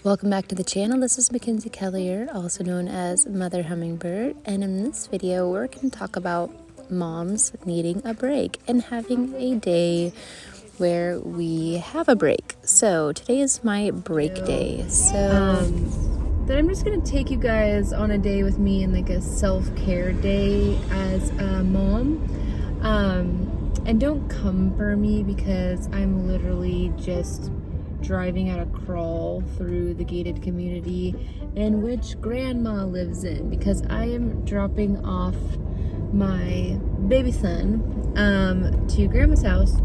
Welcome back to the channel. This is Mackenzie Kellier, also known as Mother Hummingbird, and in this video we're going to talk about moms needing a break and having a day where we have a break. So today is my break day. Then I'm just gonna take you guys on a day with me in like a self-care day as a mom. And don't come for me because I'm literally just driving at a crawl through the gated community in which grandma lives in, because I am dropping off my baby son to grandma's house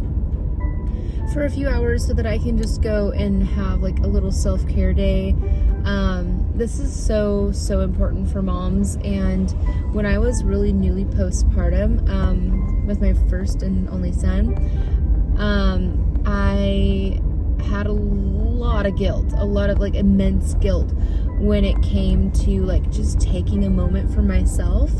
for a few hours so that I can just go and have like a little self-care day. This is so important for moms, and when I was really newly postpartum with my first and only son, I had a lot of like immense guilt when it came to like just taking a moment for myself.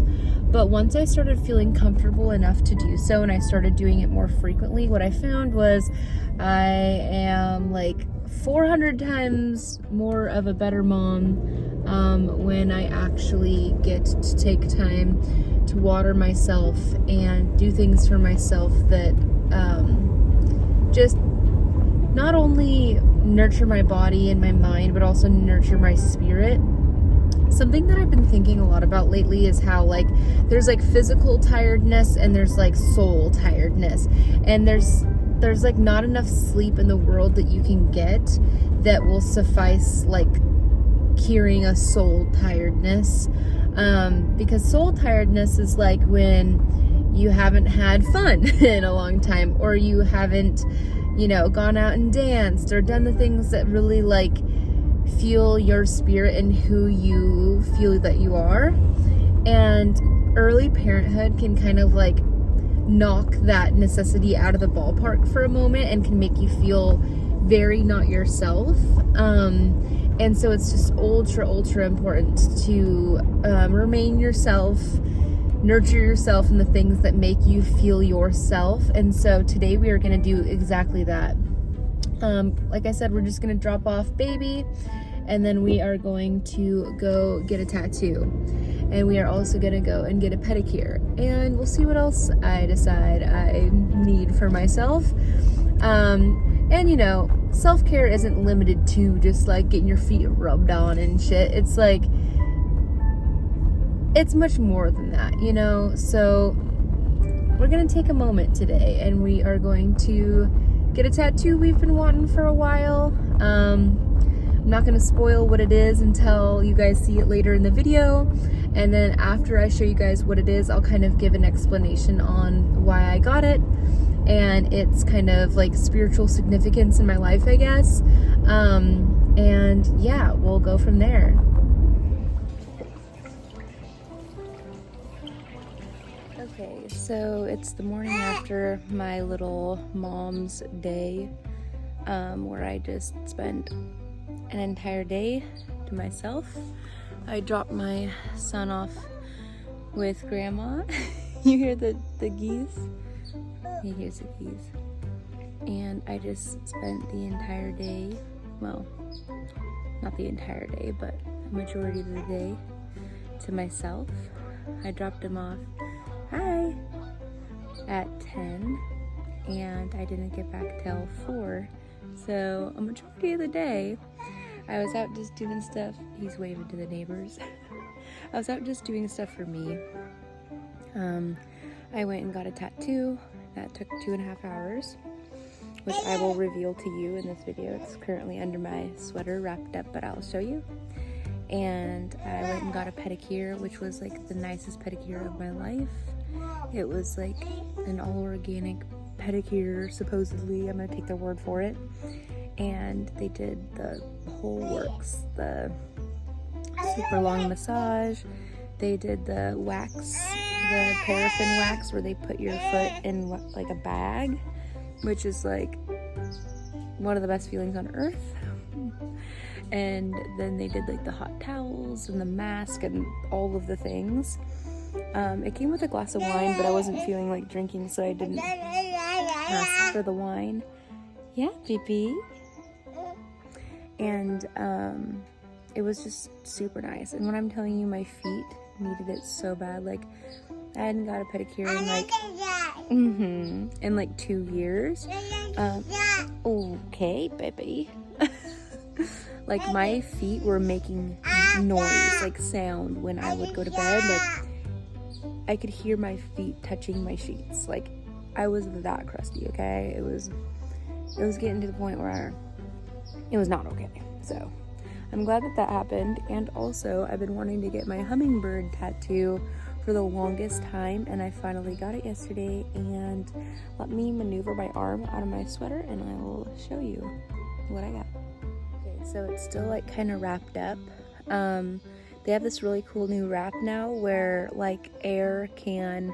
But once I started feeling comfortable enough to do so, and I started doing it more frequently, what I found was I am like 400 times more of a better mom when I actually get to take time to water myself and do things for myself that just not only nurture my body and my mind, but also nurture my spirit. Something that I've been thinking a lot about lately is how like there's like physical tiredness and there's like soul tiredness, and there's like not enough sleep in the world that you can get that will suffice like curing a soul tiredness, because soul tiredness is like when you haven't had fun in a long time, or you haven't gone out and danced or done the things that really like fuel your spirit and who you feel that you are. And early parenthood can kind of like knock that necessity out of the ballpark for a moment and can make you feel very not yourself. And so it's just ultra important to remain yourself, nurture yourself in the things that make you feel yourself. And so today we are going to do exactly that. Like I said, we're just going to drop off baby, and then we are going to go get a tattoo, and we are also going to go and get a pedicure, and we'll see what else I decide I need for myself. And self-care isn't limited to just like getting your feet rubbed on and shit. It's like, it's much more than that, so we're gonna take a moment today and we are going to get a tattoo we've been wanting for a while. I'm not gonna spoil what it is until you guys see it later in the video, and then after I show you guys what it is, I'll kind of give an explanation on why I got it and its kind of like spiritual significance in my life, I guess. And yeah, we'll go from there. Okay, so it's the morning after my little mom's day, where I just spent an entire day to myself. I dropped my son off with grandma. You hear the geese? He hears the geese. And I just spent the entire day, well, not the entire day, but a majority of the day to myself. I dropped him off at 10, and I didn't get back till 4. So a majority of the day, I was out just doing stuff. He's waving to the neighbors. I was out just doing stuff for me. I went and got a tattoo. That took 2.5 hours, which I will reveal to you in this video. It's currently under my sweater wrapped up, but I'll show you. And I went and got a pedicure, which was like the nicest pedicure of my life. It was like an all organic pedicure, supposedly. I'm gonna take their word for it. And they did the whole works, the super long massage. They did the wax, the paraffin wax, where they put your foot in like a bag, which is like one of the best feelings on earth. And then they did like the hot towels and the mask and all of the things. It came with a glass of wine, but I wasn't feeling like drinking, so I didn't ask for the wine. Yeah, baby. And it was just super nice. And when I'm telling you, my feet needed it so bad. Like, I hadn't got a pedicure in like 2 years. Okay, baby. Like, my feet were making noise, like sound, when I would go to bed. Like, I could hear my feet touching my sheets. Like, I was that crusty, okay? It was getting to the point where it was not okay. So I'm glad that happened. And also, I've been wanting to get my hummingbird tattoo for the longest time, and I finally got it yesterday. And let me maneuver my arm out of my sweater and I will show you what I got. Okay, so it's still like kind of wrapped up. They have this really cool new wrap now where like air can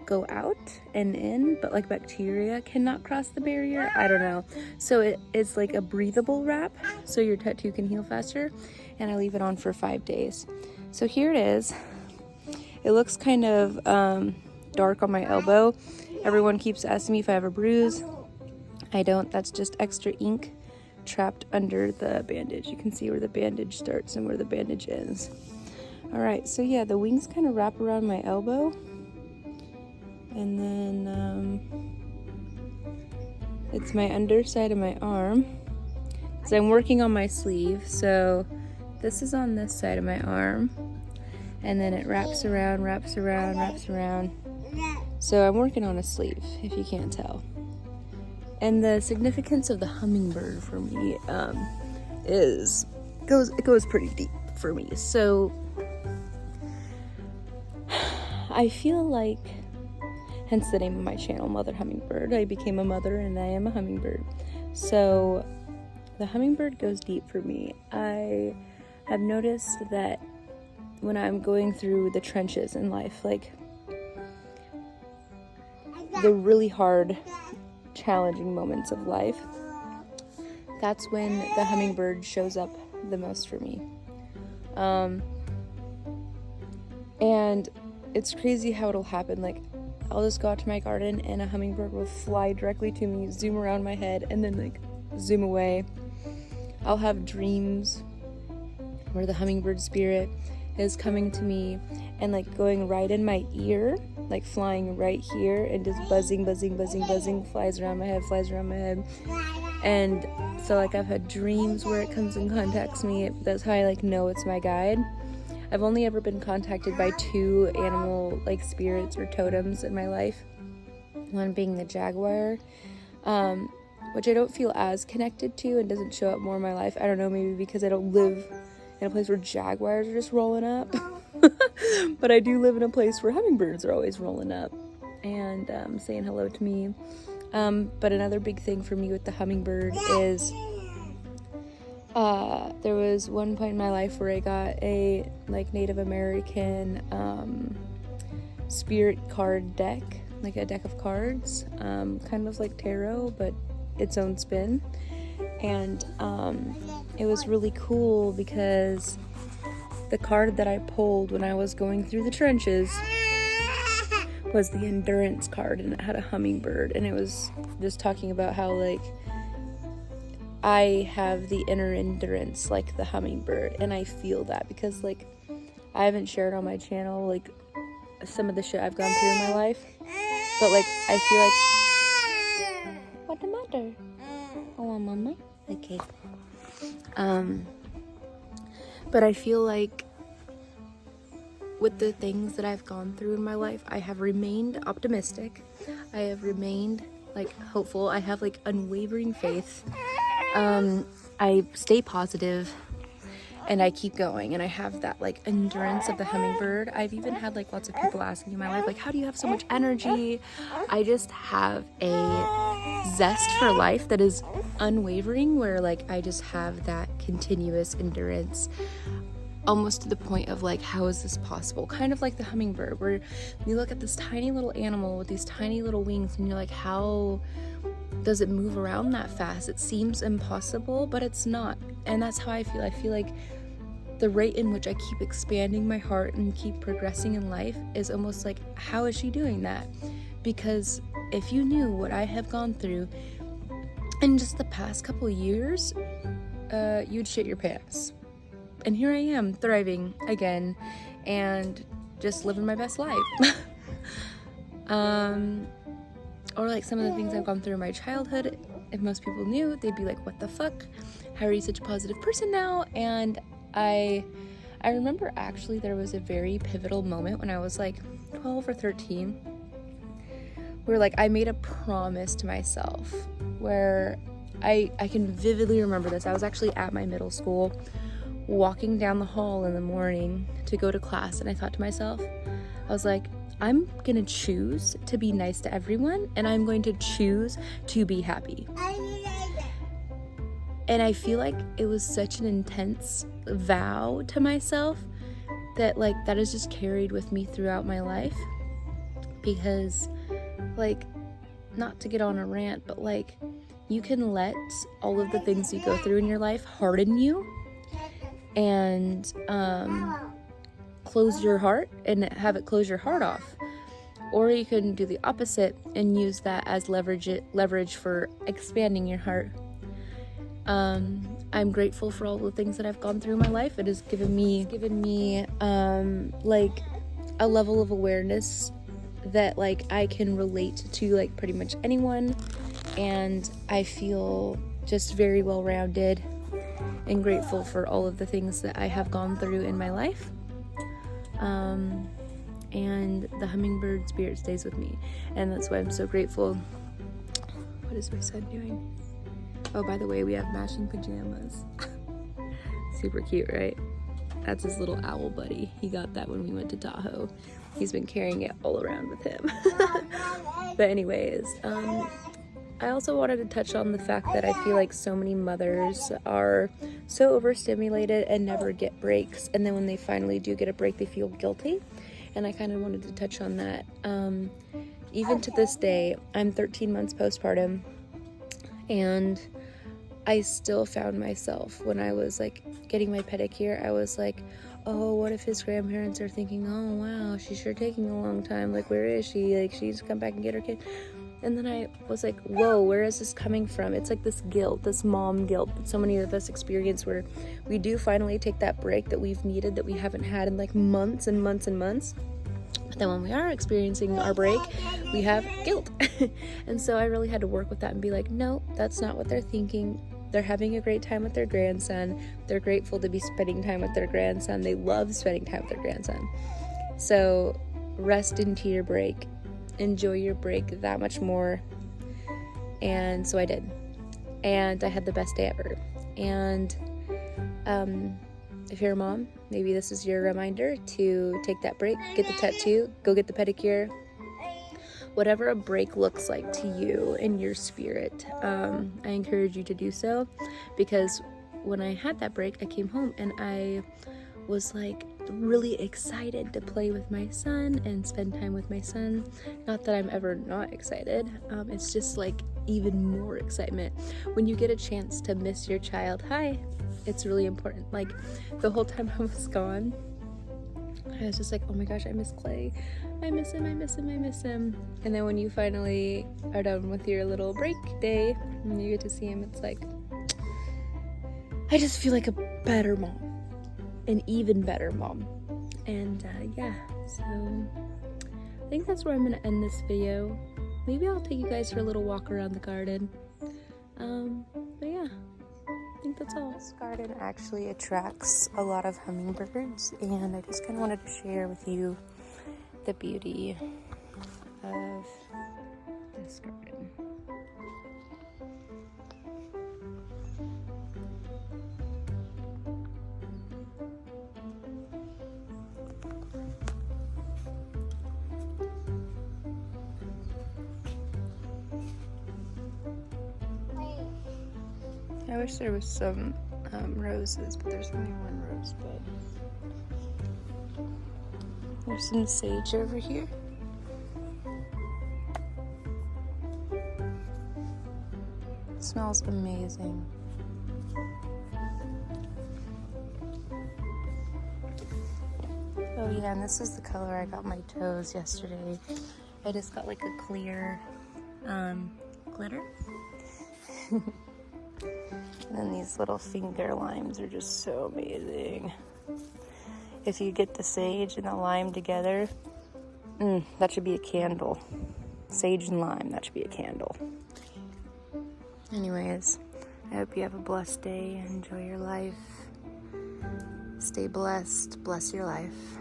go out and in, but like bacteria cannot cross the barrier. I don't know. So it's like a breathable wrap, so your tattoo can heal faster. And I leave it on for 5 days. So here it is. It looks kind of dark on my elbow. Everyone keeps asking me if I have a bruise. I don't. That's just extra ink trapped under the bandage. You can see where the bandage starts and where the bandage ends. All right, so yeah, the wings kind of wrap around my elbow, and then it's my underside of my arm. So I'm working on my sleeve, so this is on this side of my arm, and then it wraps around. So I'm working on a sleeve, if you can't tell. And the significance of the hummingbird for me goes pretty deep for me. So I feel like, hence the name of my channel, Mother Hummingbird. I became a mother and I am a hummingbird. So the hummingbird goes deep for me. I have noticed that when I'm going through the trenches in life, like the really hard, challenging moments of life, that's when the hummingbird shows up the most for me. And it's crazy how it'll happen. Like, I'll just go out to my garden and a hummingbird will fly directly to me, zoom around my head, and then like zoom away. I'll have dreams where the hummingbird spirit is coming to me and like going right in my ear, like flying right here and just buzzing, flies around my head. And so like I've had dreams where it comes and contacts me. That's how I like know it's my guide. I've only ever been contacted by 2 animal like spirits or totems in my life. One being the jaguar, which I don't feel as connected to and doesn't show up more in my life. I don't know, maybe because I don't live in a place where jaguars are just rolling up. But I do live in a place where hummingbirds are always rolling up and saying hello to me. But another big thing for me with the hummingbird is there was one point in my life where I got a like Native American spirit card deck, like a deck of cards, kind of like tarot, but its own spin. And it was really cool because the card that I pulled when I was going through the trenches was the endurance card, and it had a hummingbird, and it was just talking about how like I have the inner endurance like the hummingbird, and I feel that because like I haven't shared on my channel like some of the shit I've gone through in my life, but like I feel like, what the matter? Oh, mama. Okay. But I feel like with the things that I've gone through in my life, I have remained optimistic. I have remained like hopeful. I have like unwavering faith. I stay positive and I keep going, and I have that like endurance of the hummingbird. I've even had like lots of people asking in my life, like, how do you have so much energy? I just have a zest for life that is unwavering, where like I just have that continuous endurance, almost to the point of like, how is this possible? Kind of like the hummingbird, where you look at this tiny little animal with these tiny little wings and you're like, how does it move around that fast? It seems impossible, but it's not. And that's how I feel. I feel like the rate in which I keep expanding my heart and keep progressing in life is almost like, how is she doing that? Because if you knew what I have gone through in just the past couple years, you'd shit your pants. And here I am, thriving again, and just living my best life. Or like some of the things I've gone through in my childhood, if most people knew, they'd be like, what the fuck? How are you such a positive person now? And I remember actually there was a very pivotal moment when I was like 12 or 13, where like I made a promise to myself, where I can vividly remember this. I was actually at my middle school, walking down the hall in the morning to go to class, and I thought to myself, I was like, I'm gonna choose to be nice to everyone, and I'm going to choose to be happy. And I feel like it was such an intense vow to myself that like that has just carried with me throughout my life, because like, not to get on a rant, but like, you can let all of the things you go through in your life harden you and close your heart and have it close your heart off. Or you can do the opposite and use that as leverage for expanding your heart. I'm grateful for all the things that I've gone through in my life. It has given me like a level of awareness that like I can relate to like pretty much anyone, and I feel just very well-rounded and grateful for all of the things that I have gone through in my life. And the hummingbird spirit stays with me, and that's why I'm so grateful. What is my son doing? Oh, by the way, we have matching pajamas. Super cute, right? That's his little owl buddy. He got that when we went to Tahoe. He's been carrying it all around with him. But anyways, I also wanted to touch on the fact that I feel like so many mothers are so overstimulated and never get breaks, and then when they finally do get a break, they feel guilty. And I kind of wanted to touch on that. Even to this day, I'm 13 months postpartum, and I still found myself when I was like getting my pedicure, I was like, oh, what if his grandparents are thinking, oh wow, she's sure taking a long time, like where is she, like she needs to come back and get her kid. And then I was like, whoa, where is this coming from? It's like this guilt, this mom guilt that so many of us experience, where we do finally take that break that we've needed, that we haven't had in like months and months and months. But then when we are experiencing our break, we have guilt. And so I really had to work with that and be like, no, that's not what they're thinking. They're having a great time with their grandson. They're grateful to be spending time with their grandson. They love spending time with their grandson. So rest into your break. Enjoy your break that much more. And so I did. And I had the best day ever. And if you're a mom, maybe this is your reminder to take that break, get the tattoo, go get the pedicure. Whatever a break looks like to you in your spirit, I encourage you to do so, because when I had that break, I came home and I was like really excited to play with my son and spend time with my son. Not that I'm ever not excited. It's just like even more excitement when you get a chance to miss your child. Hi, it's really important. Like the whole time I was gone, I was just like, oh my gosh, I miss Clay. I miss him, I miss him, I miss him. And then when you finally are done with your little break day and you get to see him, it's like, I just feel like a better mom. An even better mom. And yeah, so I think that's where I'm gonna end this video. Maybe I'll take you guys for a little walk around the garden. But yeah, I think that's all. This garden actually attracts a lot of hummingbirds, and I just kind of wanted to share with you the beauty of this garden. I wish there was some roses, but there's only one rose bed. There's some sage over here. It smells amazing. Oh yeah, and this is the color I got my toes yesterday. I just got like a clear glitter. And then these little finger limes are just so amazing. If you get the sage and the lime together, that should be a candle. Sage and lime, that should be a candle. Anyways, I hope you have a blessed day. Enjoy your life. Stay blessed. Bless your life.